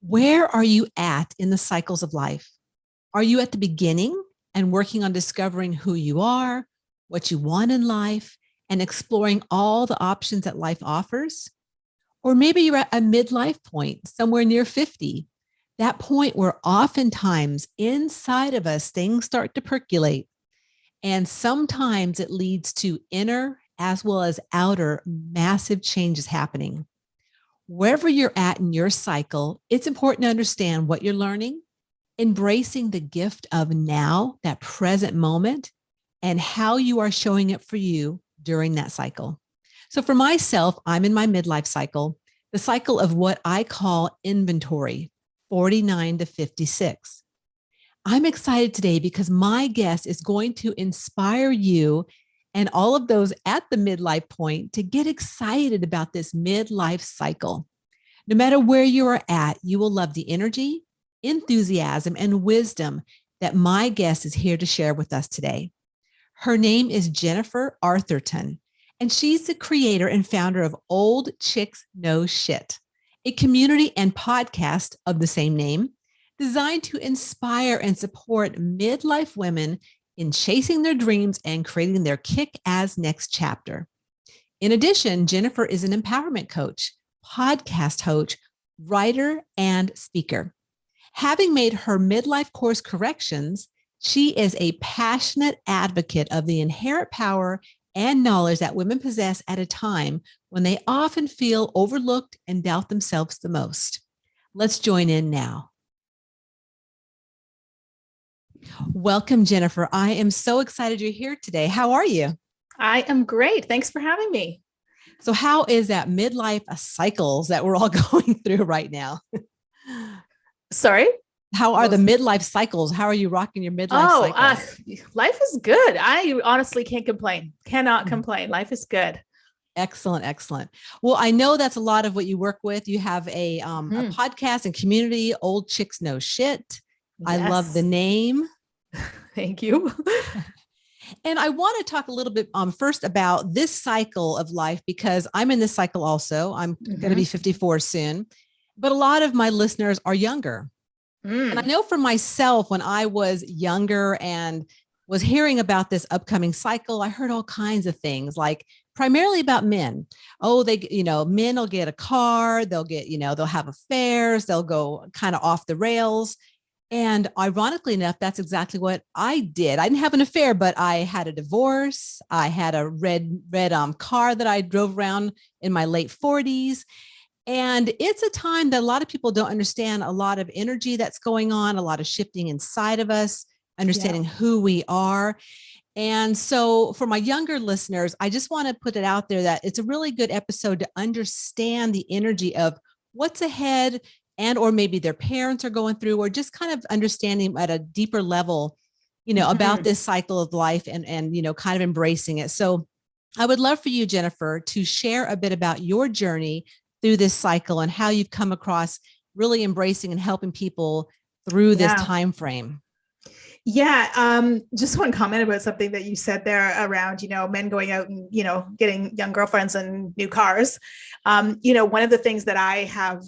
Where are you at in the cycles of life? Are you at the beginning and working on discovering who you are, what you want in life, and exploring all the options that life offers? Or maybe you're at a midlife point, somewhere near 50, that point where oftentimes inside of us things start to percolate. And sometimes it leads to inner as well as outer massive changes happening. Wherever you're at in your cycle, it's important to understand what you're learning, embracing the gift of now, that present moment, and how you are showing it for you during that cycle. So for myself, I'm in my midlife cycle, the cycle of what I call inventory, 49 to 56. I'm excited today because my guest is going to inspire you and all of those at the midlife point to get excited about this midlife cycle. No matter where you are at, you will love the energy, enthusiasm, and wisdom that my guest is here to share with us today. Her name is Jennifer Arthurton, and she's the creator and founder of Old Chicks Know Shit, a community and podcast of the same name, designed to inspire and support midlife women in chasing their dreams and creating their kick-ass next chapter. In addition, Jennifer is an empowerment coach, podcast host, writer, and speaker. Having made her midlife course corrections, she is a passionate advocate of the inherent power and knowledge that women possess at a time when they often feel overlooked and doubt themselves the most. Let's join in now. Welcome, Jennifer. I am so excited you're here today. How are you? I am great. Thanks for having me. So how is that midlife cycles that we're all going through right now? Sorry? How are the midlife cycles? How are you rocking your midlife cycles? Life is good. I honestly can't complain. Cannot complain. Life is good. Excellent. Excellent. Well, I know that's a lot of what you work with. You have a podcast and community, Old Chicks Know Shit. Yes. I love the name. Thank you. And I want to talk a little bit first about this cycle of life, because I'm in this cycle also. I'm going to be 54 soon, but a lot of my listeners are younger. And I know for myself, when I was younger and was hearing about this upcoming cycle, I heard all kinds of things, like primarily about men. Oh, men will get a car, they'll get, they'll have affairs, they'll go kind of off the rails. And ironically enough, that's exactly what I did. I didn't have an affair, but I had a divorce. I had a red car that I drove around in my late 40s. And it's a time that a lot of people don't understand, a lot of energy that's going on, a lot of shifting inside of us, understanding who we are. And so for my younger listeners, I just want to put it out there that it's a really good episode to understand the energy of what's ahead, and or maybe their parents are going through, or just kind of understanding at a deeper level, about this cycle of life and kind of embracing it. So I would love for you, Jennifer, to share a bit about your journey through this cycle and how you've come across really embracing and helping people through this time frame. Yeah. Just one comment about something that you said there around, men going out and, getting young girlfriends and new cars. One of the things that I have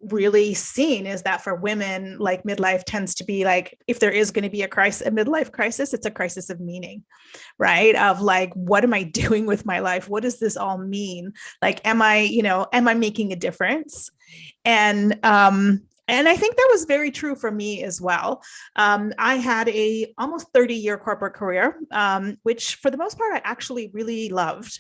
really seen is that for women, like midlife tends to be like, if there is going to be a midlife crisis, it's a crisis of meaning, right? Of like, what am I doing with my life? What does this all mean? Like, am I making a difference? And I think that was very true for me as well. I had a almost 30-year corporate career, which for the most part, I actually really loved.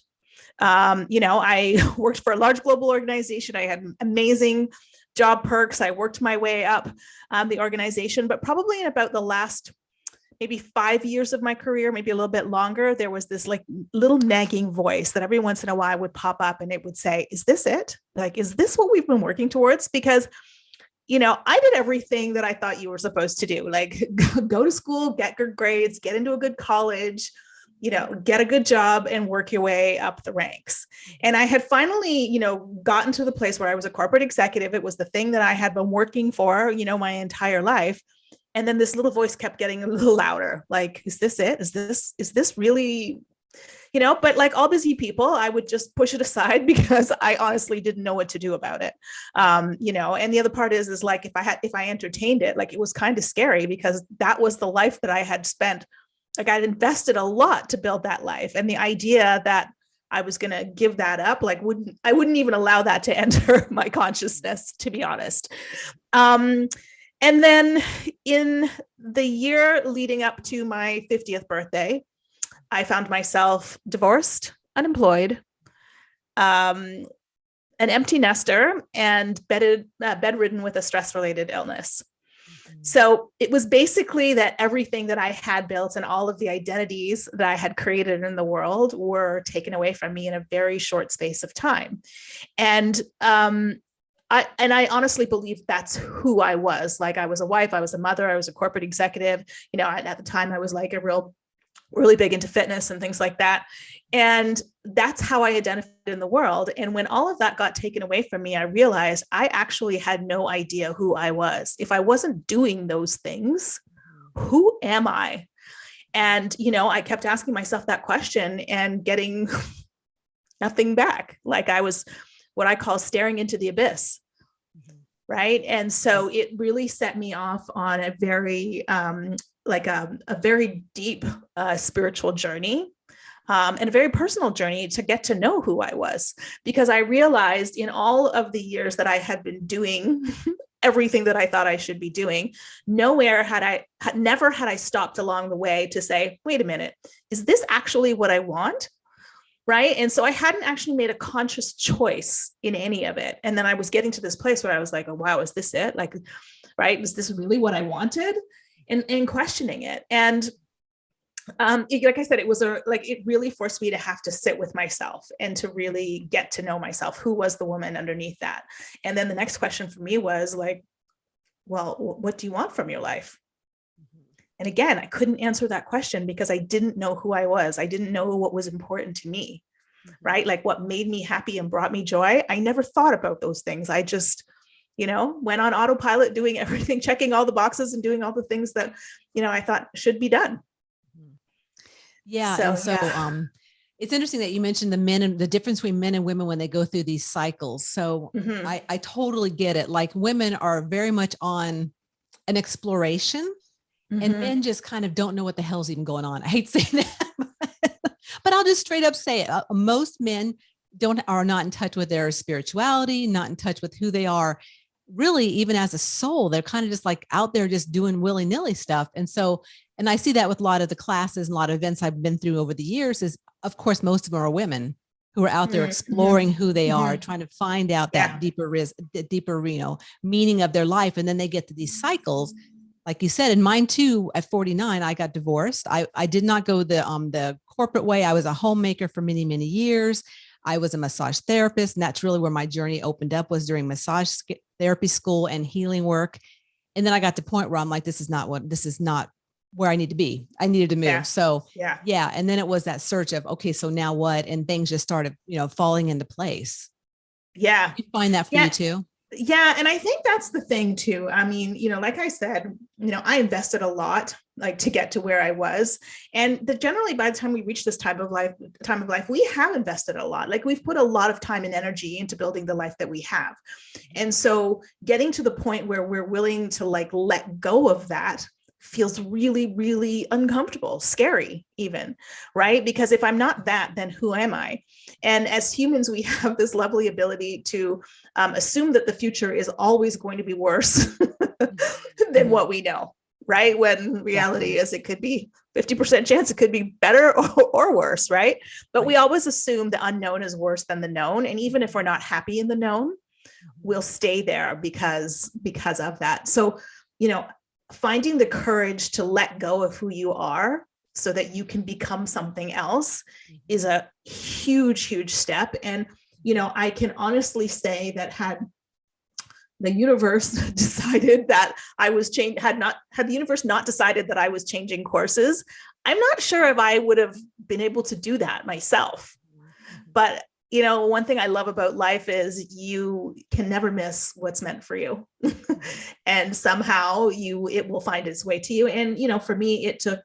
I worked for a large global organization. I had amazing job perks. I worked my way up the organization, but probably in about the last maybe 5 years of my career, maybe a little bit longer, there was this like little nagging voice that every once in a while would pop up and it would say, is this it? Like, is this what we've been working towards? Because I did everything that I thought you were supposed to do, like go to school, get good grades, get into a good college, get a good job and work your way up the ranks. And I had finally, gotten to the place where I was a corporate executive. It was the thing that I had been working for, my entire life. And then this little voice kept getting a little louder. Like, is this it? Is this really, but like all busy people, I would just push it aside because I honestly didn't know what to do about it. And the other part is like, if I entertained it, like it was kind of scary because that was the life that I had spent. Like I'd invested a lot to build that life. And the idea that I was going to give that up, like I wouldn't even allow that to enter my consciousness, to be honest. And then in the year leading up to my 50th birthday, I found myself divorced, unemployed, an empty nester, and bedridden with a stress-related illness. So it was basically that everything that I had built and all of the identities that I had created in the world were taken away from me in a very short space of time. And I honestly believe that's who I was. Like I was a wife, I was a mother, I was a corporate executive. At the time I was like really big into fitness and things like that. And that's how I identified in the world. And when all of that got taken away from me, I realized I actually had no idea who I was. If I wasn't doing those things, who am I? And, I kept asking myself that question and getting nothing back. Like I was what I call staring into the abyss. Right. And so it really set me off on a very, a very deep spiritual journey and a very personal journey to get to know who I was, because I realized in all of the years that I had been doing everything that I thought I should be doing, never had I stopped along the way to say, wait a minute, is this actually what I want? Right. And so I hadn't actually made a conscious choice in any of it. And then I was getting to this place where I was like, oh, wow, is this it? Like, right. Is this really what I wanted? And questioning it. And like I said, it really forced me to have to sit with myself and to really get to know myself. Who was the woman underneath that? And then the next question for me was like, well, what do you want from your life? And again, I couldn't answer that question because I didn't know who I was. I didn't know what was important to me, right? Like what made me happy and brought me joy. I never thought about those things. I just, went on autopilot, doing everything, checking all the boxes and doing all the things that, I thought should be done. Yeah. It's interesting that you mentioned the men and the difference between men and women when they go through these cycles. So I totally get it. Like women are very much on an exploration. And men just kind of don't know what the hell's even going on. I hate saying that, but I'll just straight up say it. Most men are not in touch with their spirituality, not in touch with who they are really, even as a soul. They're kind of just like out there just doing willy-nilly stuff. And I see that with a lot of the classes and a lot of events I've been through over the years is, of course, most of them are women who are out there exploring who they are, trying to find out that deeper meaning of their life. And then they get to these cycles. Like you said, and mine too, at 49, I got divorced. I did not go the corporate way. I was a homemaker for many, many years. I was a massage therapist. And that's really where my journey opened up, was during massage therapy school and healing work. And then I got to the point where I'm like, this is not where I need to be. I needed to move. Yeah. So yeah. And then it was that search of, okay, so now what? And things just started, falling into place. Yeah. You find that for you too? Yeah. And I think that's the thing too. I mean, like I said, I invested a lot, like to get to where I was. And generally by the time we reach this time of life, we have invested a lot. Like we've put a lot of time and energy into building the life that we have. And so getting to the point where we're willing to like let go of that feels really, really uncomfortable, scary even, right? Because if I'm not that, then who am I? And as humans, we have this lovely ability to assume that the future is always going to be worse than what we know, right? When reality is it could be 50% chance it could be better or worse, right? But we always assume the unknown is worse than the known. And even if we're not happy in the known, we'll stay there because of that. So, finding the courage to let go of who you are so that you can become something else is a huge, huge step. And, I can honestly say that had the universe decided that I was had the universe not decided that I was changing courses, I'm not sure if I would have been able to do that myself. But one thing I love about life is you can never miss what's meant for you. And somehow it will find its way to you. And, for me, it took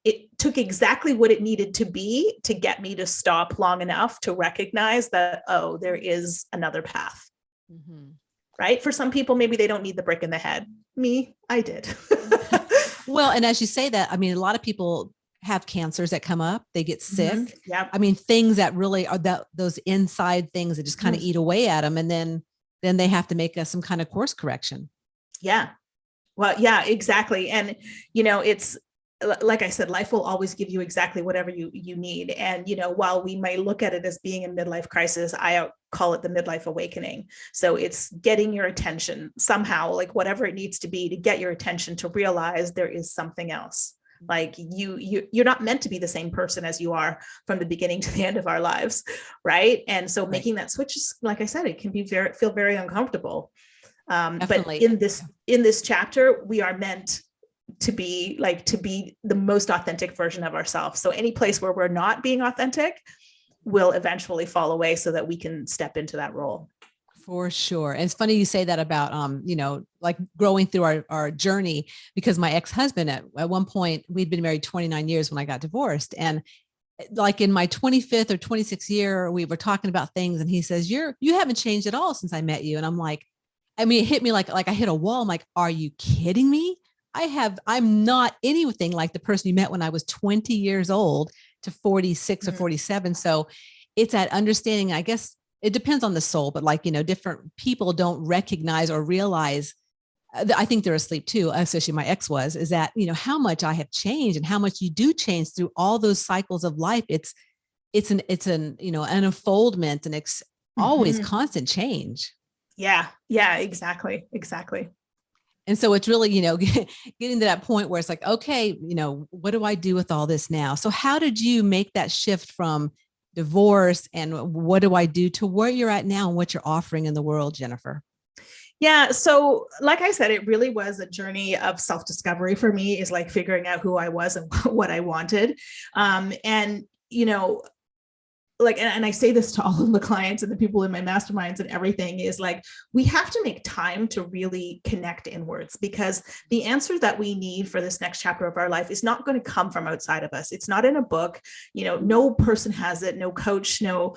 it took exactly what it needed to be to get me to stop long enough to recognize that, oh, there is another path. Mm-hmm. Right? For some people, maybe they don't need the brick in the head. Me, I did. Well, and as you say that, I mean, a lot of people have cancers that come up, they get sick. Mm-hmm. Yeah. I mean, things that really are those inside things that just kind of eat away at them. And then they have to make some kind of course correction. Yeah. Well, yeah, exactly. And, it's, like I said, life will always give you exactly whatever you need. And, while we might look at it as being a midlife crisis, I call it the midlife awakening. So it's getting your attention somehow, like whatever it needs to be to get your attention to realize there is something else. Like you're not meant to be the same person as you are from the beginning to the end of our lives. Right. And so making that switch is, like I said, it can be feel very uncomfortable. But in this chapter, we are meant to be the most authentic version of ourselves. So any place where we're not being authentic will eventually fall away so that we can step into that role. For sure. And it's funny you say that about, like growing through our journey, because my ex-husband at one point, we'd been married 29 years when I got divorced. And like in my 25th or 26th year, we were talking about things and he says, you haven't changed at all since I met you. And I'm like, I mean, it hit me like I hit a wall. I'm like, are you kidding me? I'm not anything like the person you met when I was 20 years old to 46 or 47. So it's that understanding, I guess it depends on the soul, but like, different people don't recognize or realize, I think they're asleep too, especially my ex was, is that, how much I have changed and how much you do change through all those cycles of life. It's an unfoldment and always constant change. Yeah, exactly. And so it's really, getting to that point where it's like, okay, what do I do with all this now? So how did you make that shift from divorce and what do I do to where you're at now and what you're offering in the world, Jennifer? Yeah. So like I said, it really was a journey of self-discovery for me, is like figuring out who I was and what I wanted. And, and I say this to all of the clients and the people in my masterminds and everything, is like, we have to make time to really connect inwards, because the answer that we need for this next chapter of our life is not going to come from outside of us. It's not in a book, no person has it, no coach, no,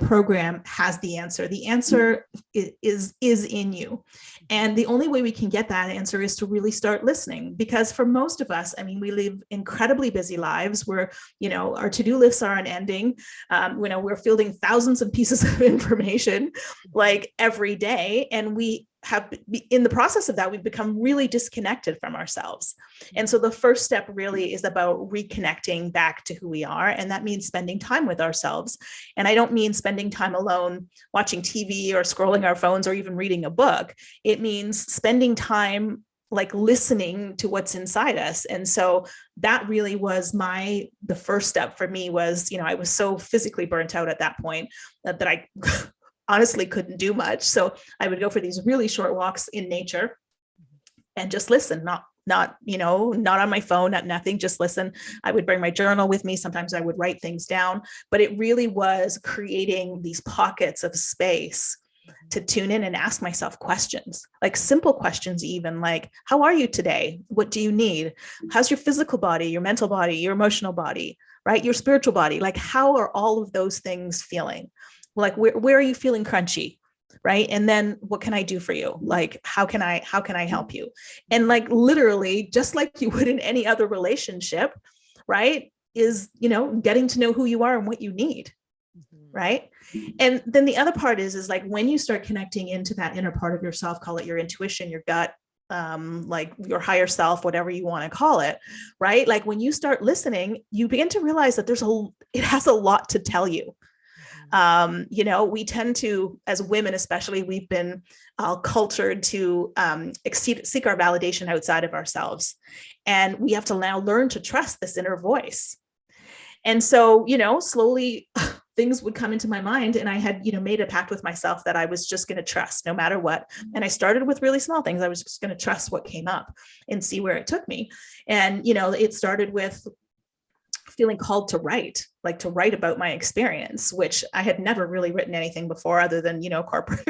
program has the answer. The answer is in you. And the only way we can get that answer is to really start listening, because for most of us, I mean, we live incredibly busy lives where, our to-do lists are unending. We're fielding thousands of pieces of information like every day. And we have, in the process of that, we've become really disconnected from ourselves. And so the first step really is about reconnecting back to who we are. And that means spending time with ourselves. And I don't mean spending time alone watching TV or scrolling our phones or even reading a book. It means spending time like listening to what's inside us. And so that really was the first step for me was, I was so physically burnt out at that point that I honestly couldn't do much. So I would go for these really short walks in nature and just listen, not on my phone, not nothing, just listen. I would bring my journal with me. Sometimes I would write things down, but it really was creating these pockets of space to tune in and ask myself questions, like simple questions, even like, how are you today? What do you need? How's your physical body, your mental body, your emotional body, right? Your spiritual body? Like, how are all of those things feeling? Like, where are you feeling crunchy? Right. And then what can I do for you? Like, how can I help you? And like, literally, just like you would in any other relationship, right, is, getting to know who you are and what you need. Right. And then the other part is like, when you start connecting into that inner part of yourself, call it your intuition, your gut, like your higher self, whatever you want to call it. Right. Like when you start listening, you begin to realize that it has a lot to tell you. We tend to, as women, especially, we've been cultured to seek our validation outside of ourselves. And we have to now learn to trust this inner voice. And so, slowly things would come into my mind, and I had, made a pact with myself that I was just going to trust no matter what. And I started with really small things. I was just going to trust what came up and see where it took me. And, it started with feeling called to write, like to write about my experience, which I had never really written anything before other than,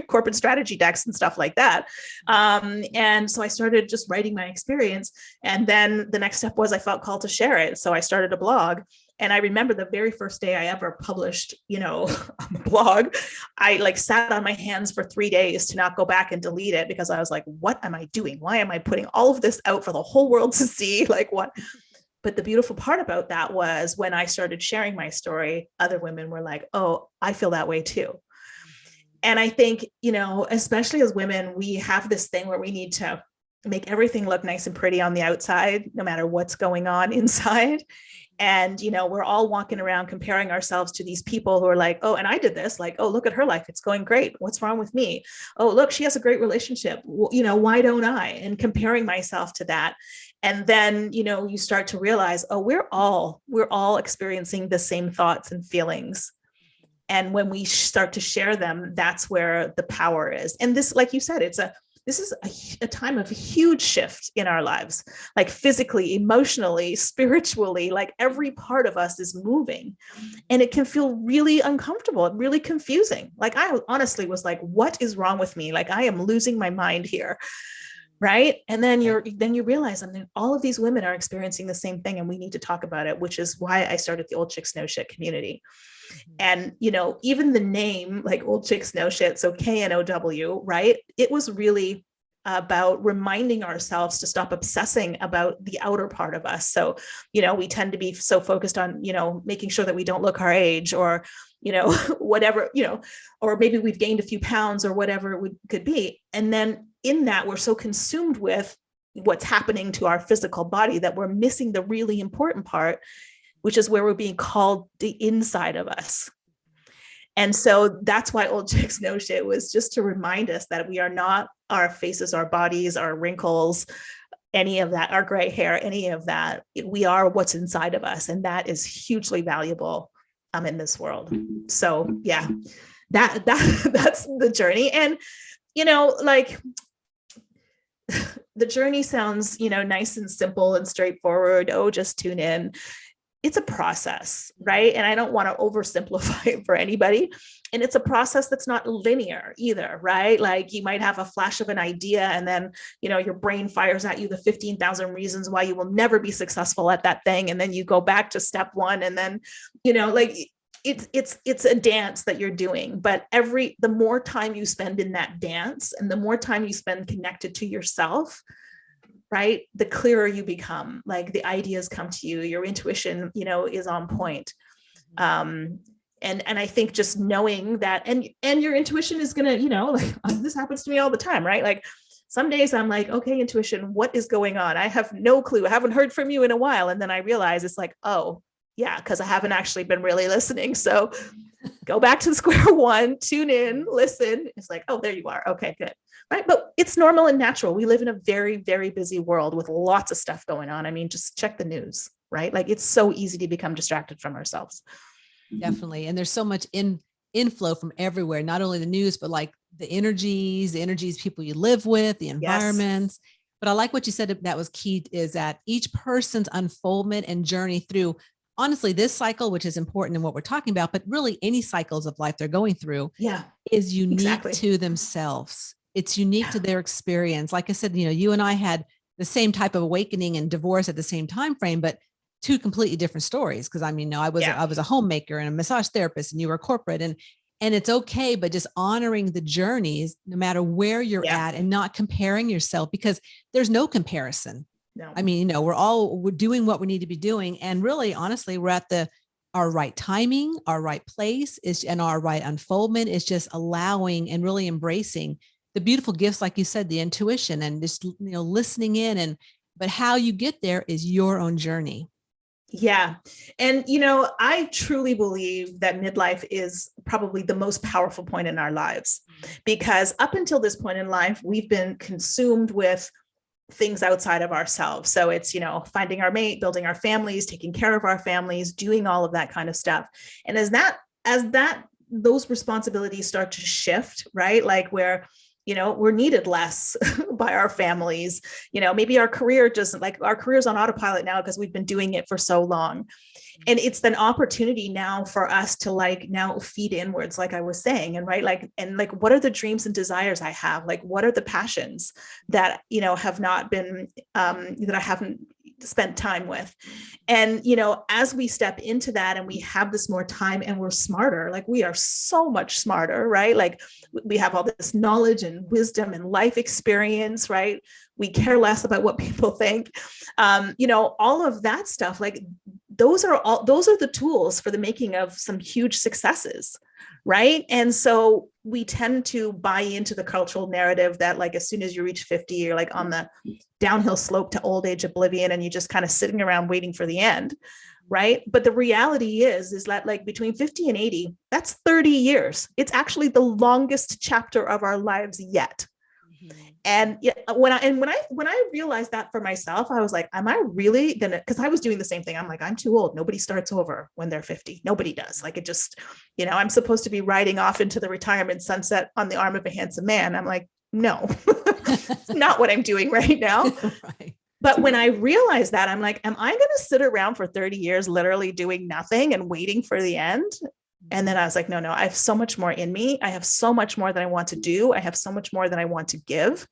corporate strategy decks and stuff like that. And so I started just writing my experience. And then the next step was I felt called to share it. So I started a blog. And I remember the very first day I ever published, a blog, I like sat on my hands for 3 days to not go back and delete it, because I was like, what am I doing? Why am I putting all of this out for the whole world to see? Like, what? But the beautiful part about that was when I started sharing my story, other women were like, oh, I feel that way too. And I think, especially as women, we have this thing where we need to make everything look nice and pretty on the outside, no matter what's going on inside. And, we're all walking around comparing ourselves to these people who are like, oh, and I did this, like, oh, look at her life. It's going great. What's wrong with me? Oh, look, she has a great relationship. Why don't I? And comparing myself to that. And then, you start to realize, oh, we're all experiencing the same thoughts and feelings. And when we start to share them, that's where the power is. And this, like you said, this is a time of huge shift in our lives, like physically, emotionally, spiritually, like every part of us is moving, and it can feel really uncomfortable and really confusing. Like I honestly was like, what is wrong with me? Like I am losing my mind here. Right. And then you realize, all of these women are experiencing the same thing, and we need to talk about it, which is why I started the Old Chicks No Shit community. And, even the name, like Old Chicks No Shit, so KNOW, right? It was really about reminding ourselves to stop obsessing about the outer part of us. So, we tend to be so focused on, making sure that we don't look our age, or, whatever, or maybe we've gained a few pounds or whatever it could be. And then in that, we're so consumed with what's happening to our physical body that we're missing the really important part, which is where we're being called the inside of us. And so that's why Old Chicks No Shit was just to remind us that we are not our faces, our bodies, our wrinkles, any of that, our gray hair, any of that. We are what's inside of us. And that is hugely valuable in this world. So yeah, that's the journey. And, like the journey sounds, nice and simple and straightforward. Oh, just tune in. It's a process, right? And I don't want to oversimplify it for anybody. And it's a process that's not linear either, right? Like you might have a flash of an idea, and then, your brain fires at you the 15,000 reasons why you will never be successful at that thing. And then you go back to step one, and then, like it's a dance that you're doing. But the more time you spend in that dance, and the more time you spend connected to yourself, right, the clearer you become. Like the ideas come to you, your intuition, is on point. And I think just knowing that, and your intuition is gonna, like this happens to me all the time, right? Like some days I'm like, okay, intuition, what is going on? I have no clue. I haven't heard from you in a while. And then I realize it's like, oh yeah, because I haven't actually been really listening. So go back to square one, tune in, listen. It's like, oh, there you are. Okay, good. Right. But it's normal and natural. We live in a very, very busy world with lots of stuff going on. I mean, just check the news, right? Like it's so easy to become distracted from ourselves. Definitely. And there's so much inflow from everywhere, not only the news, but like the energies people you live with, the environments. Yes. But I like what you said that was key, is that each person's unfoldment and journey through, honestly, this cycle, which is important in what we're talking about, but really any cycles of life they're going through, is unique to themselves. It's unique to their experience. Like I said, you and I had the same type of awakening and divorce at the same time frame, but two completely different stories. Because I was a homemaker and a massage therapist, and you were corporate, and it's okay, but just honoring the journeys, no matter where you're at, and not comparing yourself, because there's no comparison. No. I mean, we're doing what we need to be doing, and really, honestly, we're at our right timing, our right place and our right unfoldment is just allowing and really embracing the beautiful gifts, like you said, the intuition and just, listening in, but how you get there is your own journey. Yeah. And, I truly believe that midlife is probably the most powerful point in our lives, because up until this point in life, we've been consumed with things outside of ourselves. So it's, finding our mate, building our families, taking care of our families, doing all of that kind of stuff. And as those responsibilities start to shift, right? Like where, we're needed less by our families. Maybe our career doesn't, like, our career's on autopilot now because we've been doing it for so long. And it's an opportunity now for us to now feed inwards, like I was saying, and what are the dreams and desires I have? Like, what are the passions that, have not been, that I haven't spent time with? And, as we step into that and we have this more time and we're smarter, like we are so much smarter, right? Like we have all this knowledge and wisdom and life experience, right? We care less about what people think. All of that stuff, like those are the tools for the making of some huge successes. Right. And so we tend to buy into the cultural narrative that, like, as soon as you reach 50, you're like on the downhill slope to old age oblivion, and you're just kind of sitting around waiting for the end. Right. But the reality is that, like, between 50 and 80, that's 30 years. It's actually the longest chapter of our lives yet. And when I realized that for myself, I was like, am I really gonna, because I was doing the same thing. I'm like, I'm too old. Nobody starts over when they're 50. Nobody does. Like, it just, I'm supposed to be riding off into the retirement sunset on the arm of a handsome man. I'm like, no, it's not what I'm doing right now. Right. But when I realized that, I'm like, am I going to sit around for 30 years, literally doing nothing and waiting for the end? And then I was like, no, I have so much more in me. I have so much more that I want to do. I have so much more that I want to give.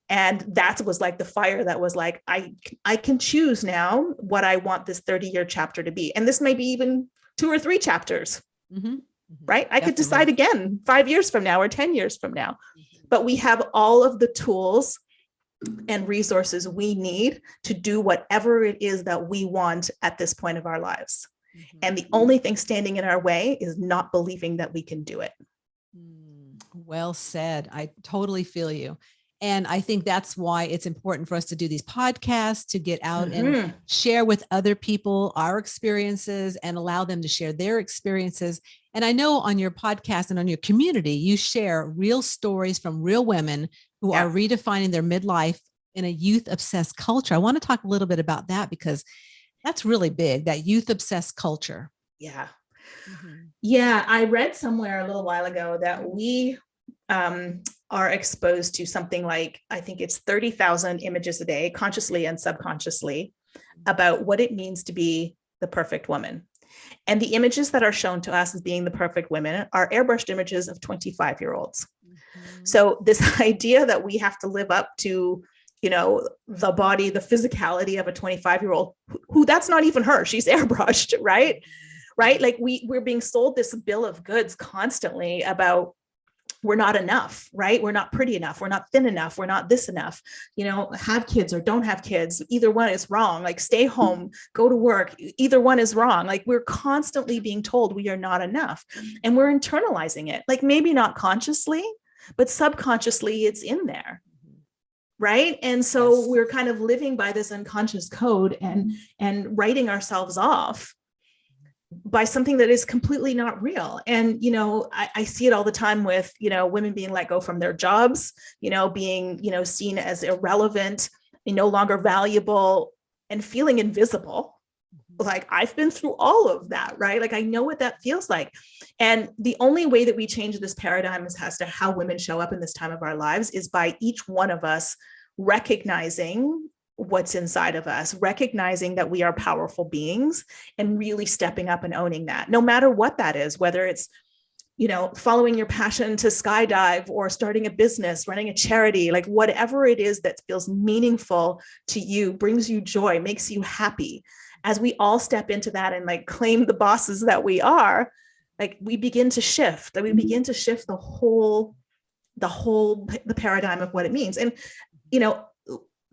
And that was like the fire that was like, I can choose now what I want this 30-year chapter to be. And this may be even 2 or 3 chapters, right? I could decide again 5 years from now or 10 years from now. But we have all of the tools and resources we need to do whatever it is that we want at this point of our lives. And the only thing standing in our way is not believing that we can do it. Well said. I totally feel you. And I think that's why it's important for us to do these podcasts, to get out and share with other people our experiences and allow them to share their experiences. And I know on your podcast and on your community, you share real stories from real women who are redefining their midlife in a youth obsessed culture. I want to talk a little bit about that, because that's really big, that youth obsessed culture. Yeah. Yeah. I read somewhere a little while ago that we are exposed to something like, I think it's 30,000 images a day, consciously and subconsciously, about what it means to be the perfect woman. And the images that are shown to us as being the perfect women are airbrushed images of 25-year-olds. So this idea that we have to live up to, the body, the physicality of a 25-year-old who that's not even her, she's airbrushed, right? Like we're being sold this bill of goods constantly about, we're not enough, right? We're not pretty enough. We're not thin enough. We're not this enough, have kids or don't have kids. Either one is wrong. Like, stay home, go to work. Either one is wrong. Like, we're constantly being told we are not enough, and we're internalizing it. Like, maybe not consciously, but subconsciously it's in there. Right. And so we're kind of living by this unconscious code and writing ourselves off by something that is completely not real. And, I see it all the time with, women being let go from their jobs, being, seen as irrelevant, no longer valuable, and feeling invisible. Like, I've been through all of that, right? Like, I know what that feels like. And the only way that we change this paradigm as to how women show up in this time of our lives is by each one of us recognizing what's inside of us, recognizing that we are powerful beings, and really stepping up and owning that, no matter what that is, whether it's, following your passion to skydive, or starting a business, running a charity, like whatever it is that feels meaningful to you, brings you joy, makes you happy. As we all step into that and like claim the bosses that we are, like we begin to shift, the whole paradigm of what it means. And,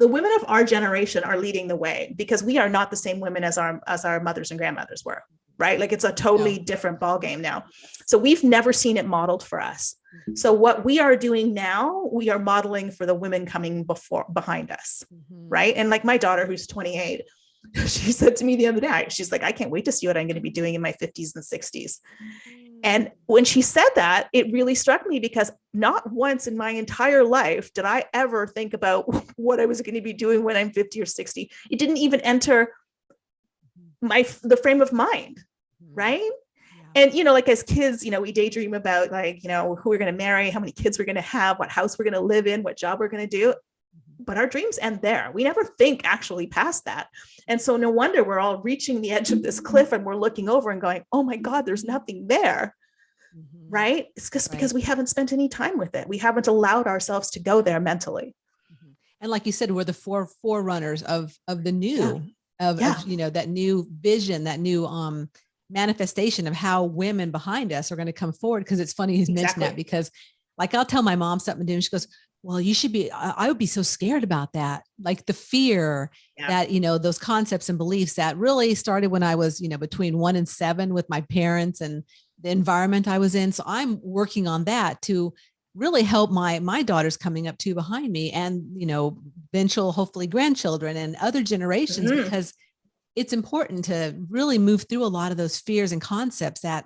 the women of our generation are leading the way, because we are not the same women as our mothers and grandmothers were, right? Like, it's a totally different ballgame now. So we've never seen it modeled for us. So what we are doing now, we are modeling for the women coming behind us, right? And like my daughter, who's 28, she said to me the other day, she's like, I can't wait to see what I'm going to be doing in my 50s and 60s. And when she said that, it really struck me, because not once in my entire life did I ever think about what I was going to be doing when I'm 50 or 60. It didn't even enter the frame of mind. Right. And, like as kids, we daydream about like, who we're going to marry, how many kids we're going to have, what house we're going to live in, what job we're going to do. But our dreams end there. We never think actually past that. And so no wonder we're all reaching the edge of this cliff and we're looking over and going, oh my God, there's nothing there. Right? It's just because we haven't spent any time with it. We haven't allowed ourselves to go there mentally. And like you said, we're the forerunners of the new, of that new vision, that new manifestation of how women behind us are going to come forward. Because it's funny he's mentioned that, because like I'll tell my mom something to do and she goes, well, you should be, I would be so scared about that. Like the fear that, those concepts and beliefs that really started when I was, between 1 and 7 with my parents and the environment I was in. So I'm working on that to really help my daughters coming up too behind me, and, eventual, hopefully grandchildren and other generations, because it's important to really move through a lot of those fears and concepts that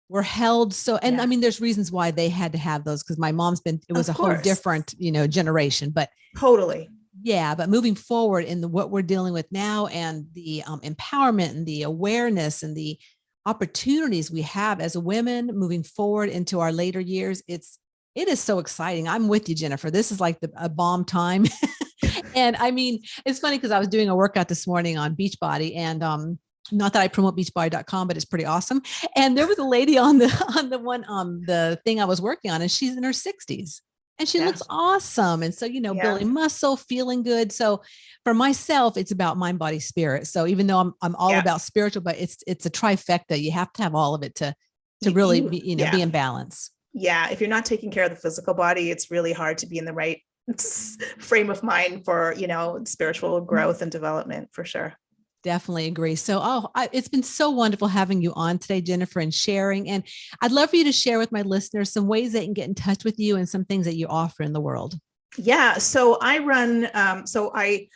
were held. So, and I mean, there's reasons why they had to have those, because my mom's it was a whole different, generation, but totally. Yeah. But moving forward in what we're dealing with now, and the empowerment and the awareness and the opportunities we have as women moving forward into our later years, it is so exciting. I'm with you, Jennifer. This is like a bomb time. And I mean, it's funny because I was doing a workout this morning on Beachbody, and not that I promote beachbody.com, but it's pretty awesome. And there was a lady on the thing I was working on, and she's in her 60s and she looks awesome. And so, building muscle, feeling good. So for myself, it's about mind, body, spirit. So even though I'm all about spiritual, but it's a trifecta. You have to have all of it to really be, be in balance. Yeah. If you're not taking care of the physical body, it's really hard to be in the right frame of mind for, spiritual growth and development, for sure. Definitely agree. So, it's been so wonderful having you on today, Jennifer, and sharing. And I'd love for you to share with my listeners some ways they can get in touch with you and some things that you offer in the world. Yeah. So I run, I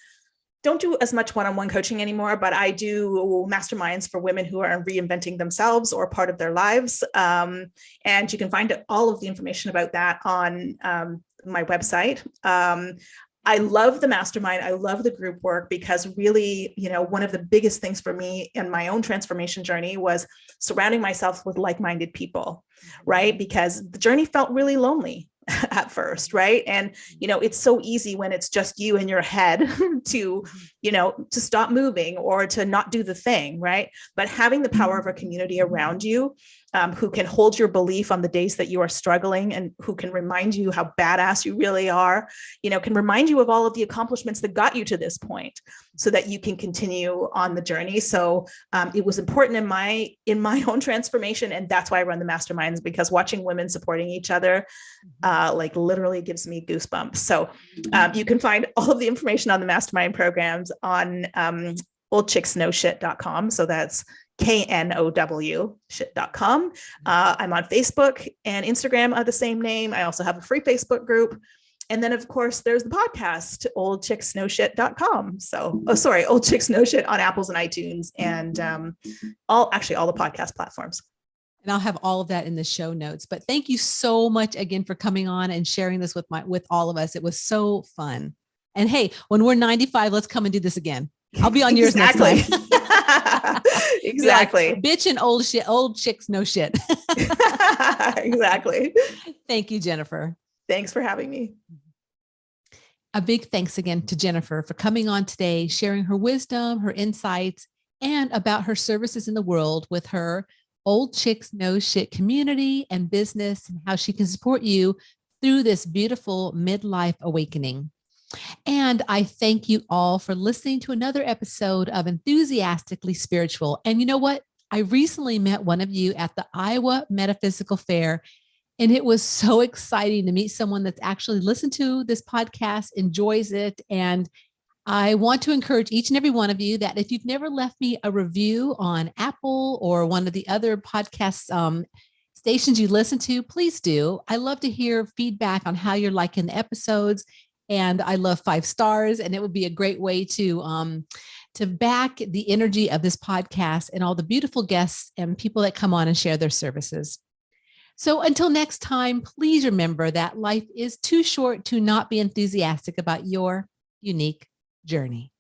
don't do as much one-on-one coaching anymore, but I do masterminds for women who are reinventing themselves or part of their lives. And you can find all of the information about that on my website. I love the mastermind. I love the group work, because really, one of the biggest things for me in my own transformation journey was surrounding myself with like-minded people, right? Because the journey felt really lonely at first, right? And, it's so easy when it's just you in your head to stop moving or to not do the thing, right? But having the power of a community around you, who can hold your belief on the days that you are struggling, and who can remind you how badass you really are, can remind you of all of the accomplishments that got you to this point, so that you can continue on the journey. So it was important in my own transformation. And that's why I run the masterminds, because watching women supporting each other, like literally gives me goosebumps. So you can find all of the information on the mastermind programs on oldchicksnowshit.com. So that's KNOW shit.com. I'm on Facebook and Instagram of the same name. I also have a free Facebook group. And then of course there's the podcast, oldchicksnowshit.com. So, Old Chicks No Shit on Apples and iTunes, and all the podcast platforms. And I'll have all of that in the show notes. But thank you so much again for coming on and sharing this with all of us. It was so fun. And hey, when we're 95, let's come and do this again. I'll be on yours next time. Exactly. Like, bitch and old chicks, no shit. Exactly. Thank you, Jennifer. Thanks for having me. A big thanks again to Jennifer for coming on today, sharing her wisdom, her insights, and about her services in the world with her Old Chicks No Shit community and business, and how she can support you through this beautiful midlife awakening. And I thank you all for listening to another episode of Enthusiastically Spiritual. And you know what? I recently met one of you at the Iowa Metaphysical Fair, and it was so exciting to meet someone that's actually listened to this podcast, enjoys it. And I want to encourage each and every one of you that if you've never left me a review on Apple or one of the other podcast stations you listen to, please do. I love to hear feedback on how you're liking the episodes. And I love 5 stars, and it would be a great way to back the energy of this podcast and all the beautiful guests and people that come on and share their services. So until next time, please remember that life is too short to not be enthusiastic about your unique journey.